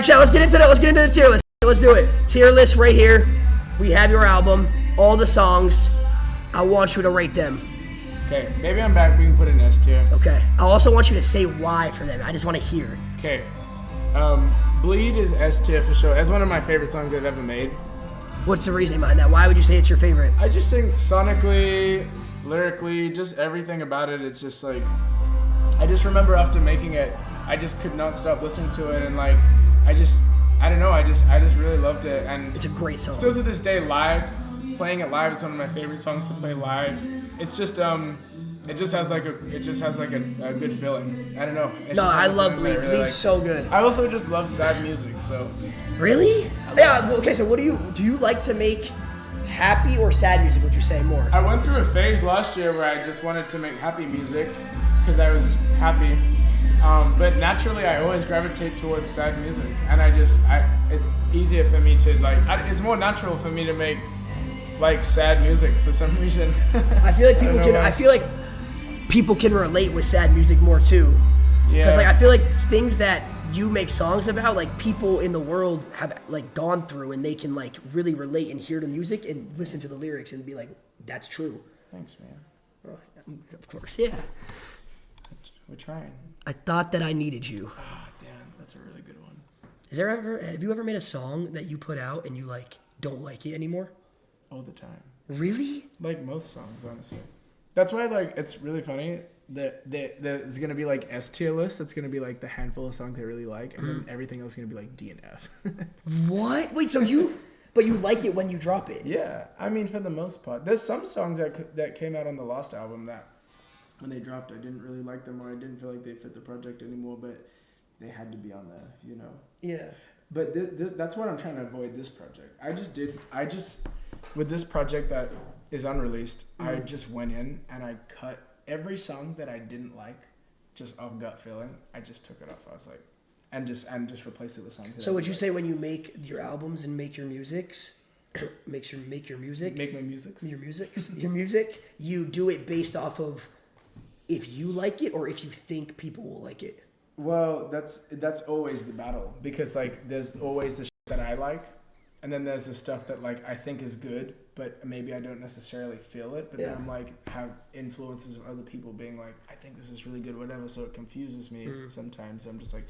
right, chat. Let's get into the tier list. Let's do it. Tier list right here. We have your album, all the songs. I want you to rate them. Okay, maybe I'm back. We can put an S tier. Okay. I also want you to say why for them. I just want to hear. Okay. Bleed is S tier for sure. It's one of my favorite songs I've ever made. What's the reason behind that? Why would you say it's your favorite? I just think sonically, lyrically, just everything about it. It's just like, I just remember after making it, I just could not stop listening to it, and like, I don't know, I just really loved it, and it's a great song. Still to this day, playing it live is one of my favorite songs to play live. It's just it just has like a good feeling. I don't know. No, I love Bleed. Really Bleed's so good. I also just love sad music, so. Really? Yeah. Okay. So, do you like to make happy or sad music? Would you say more? I went through a phase last year where I just wanted to make happy music because I was happy. But naturally, I always gravitate towards sad music, and it's easier for me to it's more natural for me to make like sad music for some reason. I feel like people can relate with sad music more too. Yeah. Because like I feel like things that you make songs about, like people in the world have like gone through, and they can like really relate and hear the music and listen to the lyrics and be like, "That's true." Thanks, man. Well, of course, yeah. We're trying. I thought that I needed you. Oh, damn, that's a really good one. Have you ever made a song that you put out and you like don't like it anymore? All the time. Really? Like most songs, honestly. That's why like it's really funny that there's gonna be like S tier list. That's gonna be like the handful of songs I really like, and then everything else is gonna be like D and F. What? Wait, so you like it when you drop it? Yeah, I mean for the most part. There's some songs that came out on the Lost album that when they dropped I didn't really like them, or I didn't feel like they fit the project anymore, but they had to be on there, you know. Yeah. But that's what I'm trying to avoid this project. With this project that is unreleased, I just went in and I cut every song that I didn't like, just off gut feeling. I just took it off. I was like, and just replaced it with songs. So would you say when you make your albums and make your musics, make your music, you do it based off of if you like it or if you think people will like it? Well, that's always the battle, because like there's always the shit that I like, and then there's the stuff that like I think is good, but maybe I don't necessarily feel it. But then I'm like have influences of other people being like, I think this is really good, whatever. So it confuses me sometimes. I'm just like,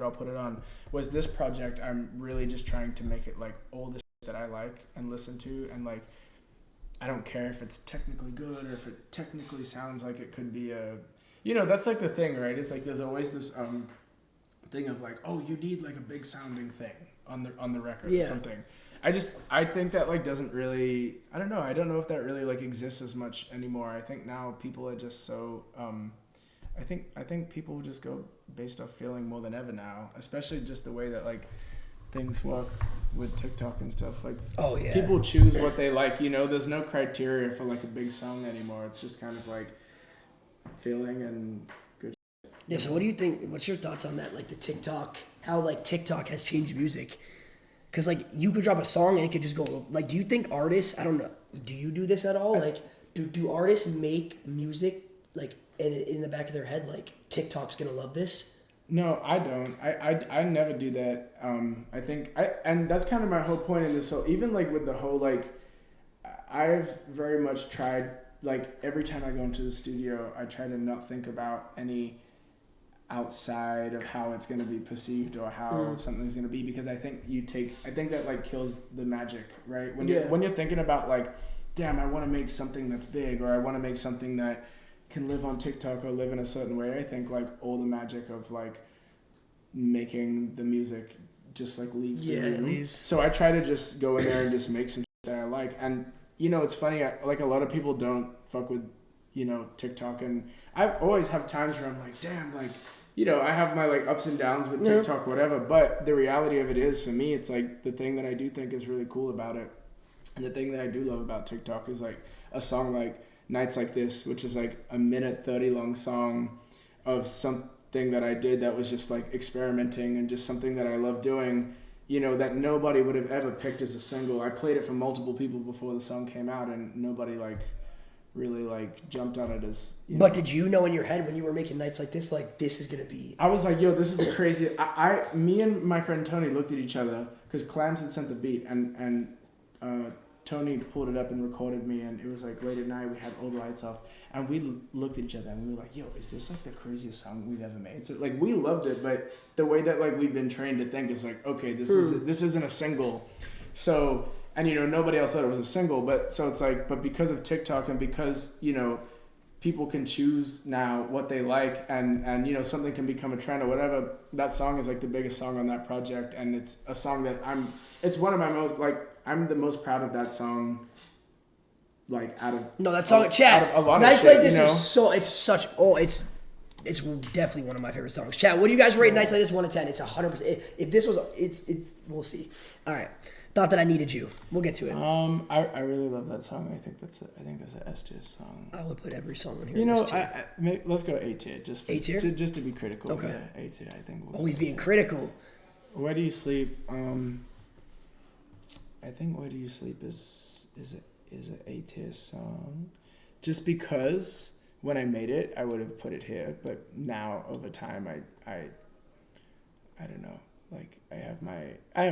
I'll put it on. Whereas this project, I'm really just trying to make it like all the shit that I like and listen to, and like I don't care if it's technically good or if it technically sounds like it could be a, you know, that's like the thing, right? It's like there's always this thing of like, oh, you need like a big sounding thing on the record or something. I think that like doesn't really, I don't know if that really like exists as much anymore. I think now people are just so I think people just go based off feeling more than ever now, especially just the way that like things work with TikTok and stuff. Like, people choose what they like, you know. There's no criteria for like a big song anymore. It's just kind of like feeling and good. Yeah. So what do you think? What's your thoughts on that? Like the TikTok, how like TikTok has changed music? Because like you could drop a song and it could just go. Like, do you think artists? I don't know. Do you do this at all? Like, do artists make music like in the back of their head like TikTok's gonna love this? No, I don't. I never do that. I think and that's kind of my whole point in this. So even like with the whole like, I've very much tried, like every time I go into the studio, I try to not think about any outside of how it's going to be perceived or how something's going to be, because I think that like kills the magic, right? When you're thinking about like, damn, I want to make something that's big, or I want to make something that can live on TikTok or live in a certain way, I think like all the magic of like making the music just like leaves the room. So I try to just go in there and just make some shit that I like. And you know, it's funny, like a lot of people don't fuck with, you know, TikTok, and I always have times where I'm like, damn, like, you know, I have my like ups and downs with TikTok, whatever, but the reality of it is, for me, it's like the thing that I do think is really cool about it, and the thing that I do love about TikTok is like a song like Nights Like This, which is like a 1:30 long song of something that I did that was just like experimenting and just something that I love doing, you know, that nobody would have ever picked as a single. I played it for multiple people before the song came out, and nobody like really like jumped on it as. But did you know in your head when you were making nights like this is gonna be? I was like, yo, this is the craziest. Me and my friend Tony looked at each other because Clams had sent the beat, and Tony pulled it up and recorded me, and it was like late at night. We had all the lights off, and we looked at each other and we were like, yo, is this like the craziest song we've ever made? So like we loved it, but the way that like we've been trained to think is like, okay, this isn't a single, so. And, nobody else thought it was a single, but so it's like, but because of TikTok and because, people can choose now what they like and something can become a trend or whatever, that song is like the biggest song on that project. And it's a song that it's one of my most, like, I'm the most proud of that song, like, out of. No, that song, Chad, a lot Nights of shit, Like This is so, it's such, it's definitely one of my favorite songs. Chad, what do you guys rate Nights Like This 1 to 10? It's 100%. If this was, we'll see. All right. Thought That I Needed You. We'll get to it. I really love that song. I think that's an S tier song. I would put every song on here. Let's go A tier. Just A tier? Just to be critical. Okay. Yeah, A tier. I think. Always being critical. Where Do You Sleep? I think Where Do You Sleep is an A tier song, just because when I made it I would have put it here, but now over time I don't know. Like I have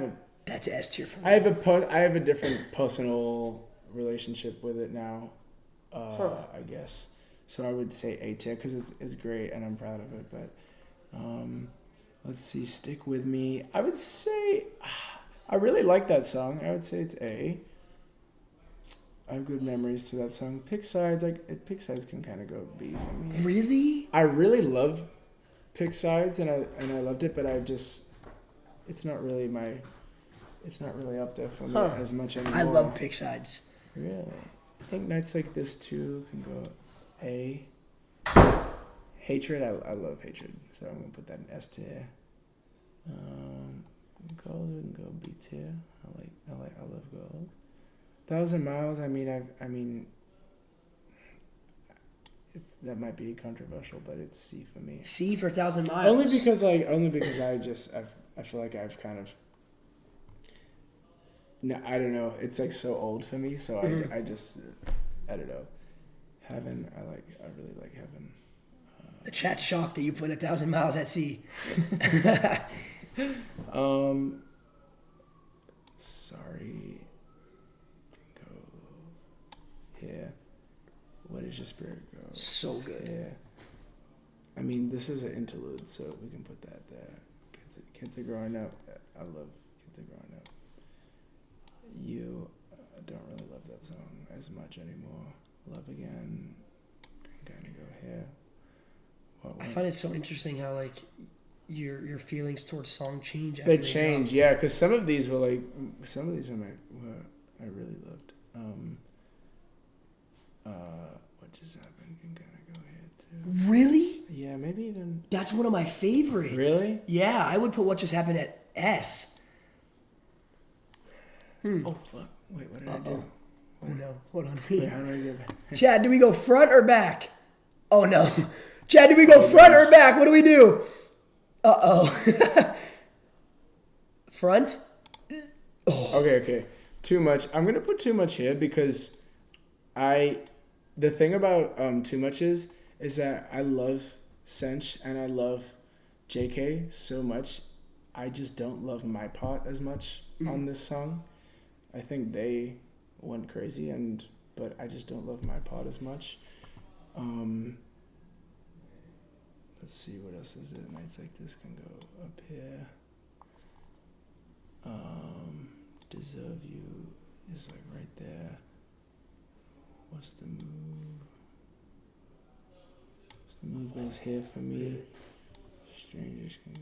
a. That's S tier for me. I have a different personal relationship with it now, I guess. So I would say A tier because it's great and I'm proud of it. But let's see, Stick With Me. I would say I really like that song. I would say it's A. I have good memories to that song. Pick Sides, Pick Sides can kind of go B for me. Really? I really love Pick Sides and I loved it, but it's not really up there for me as much anymore. I love Pick Sides. Really? I think Nights Like This too can go A. Hatred, I love Hatred, so I'm gonna put that in S tier. Girls, we can go B tier. I love Girls. 1,000 Miles. That might be controversial, but it's C for me. C for 1,000 Miles. Only because I feel like I've kind of. No, I don't know. It's like so old for me, so I just I don't know. Heaven, I really like Heaven. The chat's shocked that you put 1,000 Miles at C. Sorry. Go here. What Is Your Spirit Go? So good. Yeah. This is an interlude, so we can put that there. Kids Are Growing Up. I love Kids Are Growing Up. You, I don't really love that song as much anymore. Love Again. Can kind of go here. I find it so interesting how like your feelings towards song change. They change, yeah. Because some of these were I really loved. What Just Happened can kind of go here too. Really? Yeah, maybe even. That's one of my favorites. Really? Yeah, I would put What Just Happened at S. Oh fuck! Wait, what did I do? Oh no! Hold on. Wait, how do I get back? Chad, do we go front or back? Oh no! Chad, do we go front or back? What do we do? Front? Oh. Okay. Too much. I'm gonna put Too Much here because the thing about Too Much is that I love Sench and I love JK so much. I just don't love my part as much on this song. I think they went crazy but I just don't love my part as much. Let's see what else is there. Nights Like This can go up here. Deserve You is like right there. What's the Move? What's the Move goes here for me. Strangers can go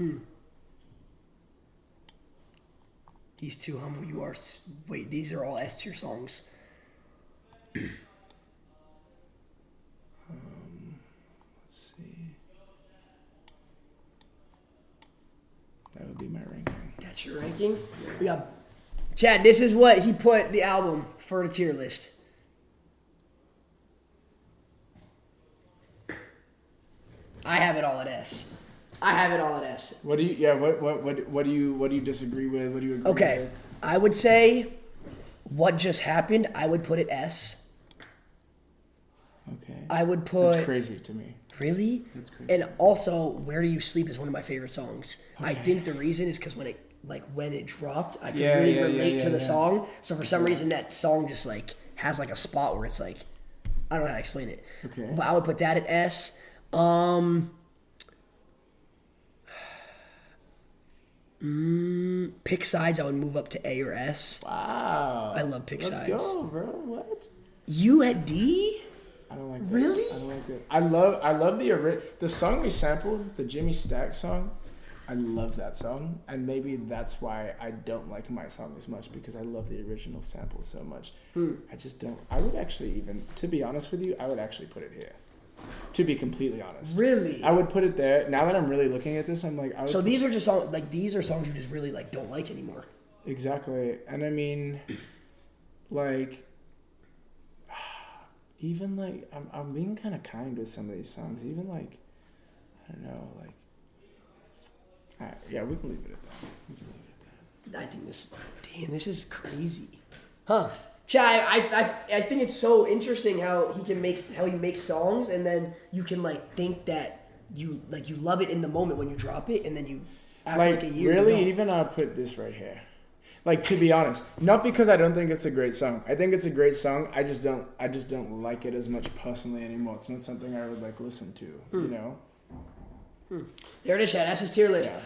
here. He's Too Humble. You Are. Wait, these are all S tier songs. Let's see. That would be my ranking. That's your ranking? We got Chad, this is what he put the album for the tier list. I have it all at S. What do you? Yeah. What do you disagree with? What do you agree with? Okay, I would say What Just Happened, I would put it S. Okay. I would put... That's crazy to me. Really? That's crazy. And also, Where Do You Sleep is one of my favorite songs. Okay. I think the reason is because when it dropped, I could Yeah, really yeah, relate yeah, to the yeah. song. So for some reason, that song just like has like a spot where it's like, I don't know how to explain it. Okay. But I would put that at S. Pick Sides, I would move up to A or S. Wow. I love Pick Sides. Let's go, bro. What? You at D? I don't like that. Really? I don't like that. I love the song we sampled, the Jimmy Stack song. I love that song, and maybe that's why I don't like my song as much, because I love the original sample so much. I just don't. I would actually even, to be honest with you, I would actually put it here. To be completely honest. Really? I would put it there. Now that I'm really looking at this, I'm like, So these are just songs, these are songs you just really like don't like anymore. Exactly. And I mean, like, even like, I'm being kind of kind with some of these songs. Even like, I don't know, like, yeah, we can leave it at that. I think this is crazy. Huh. Chad, I think it's so interesting how he makes songs, and then you can like think that you love it in the moment when you drop it, and then you after like a year. Really, even I'll put this right here. Like, to be honest, not because I don't think it's a great song. I think it's a great song. I just don't like it as much personally anymore. It's not something I would like listen to, you know? There it is, Chad. That's his tier list. Yeah.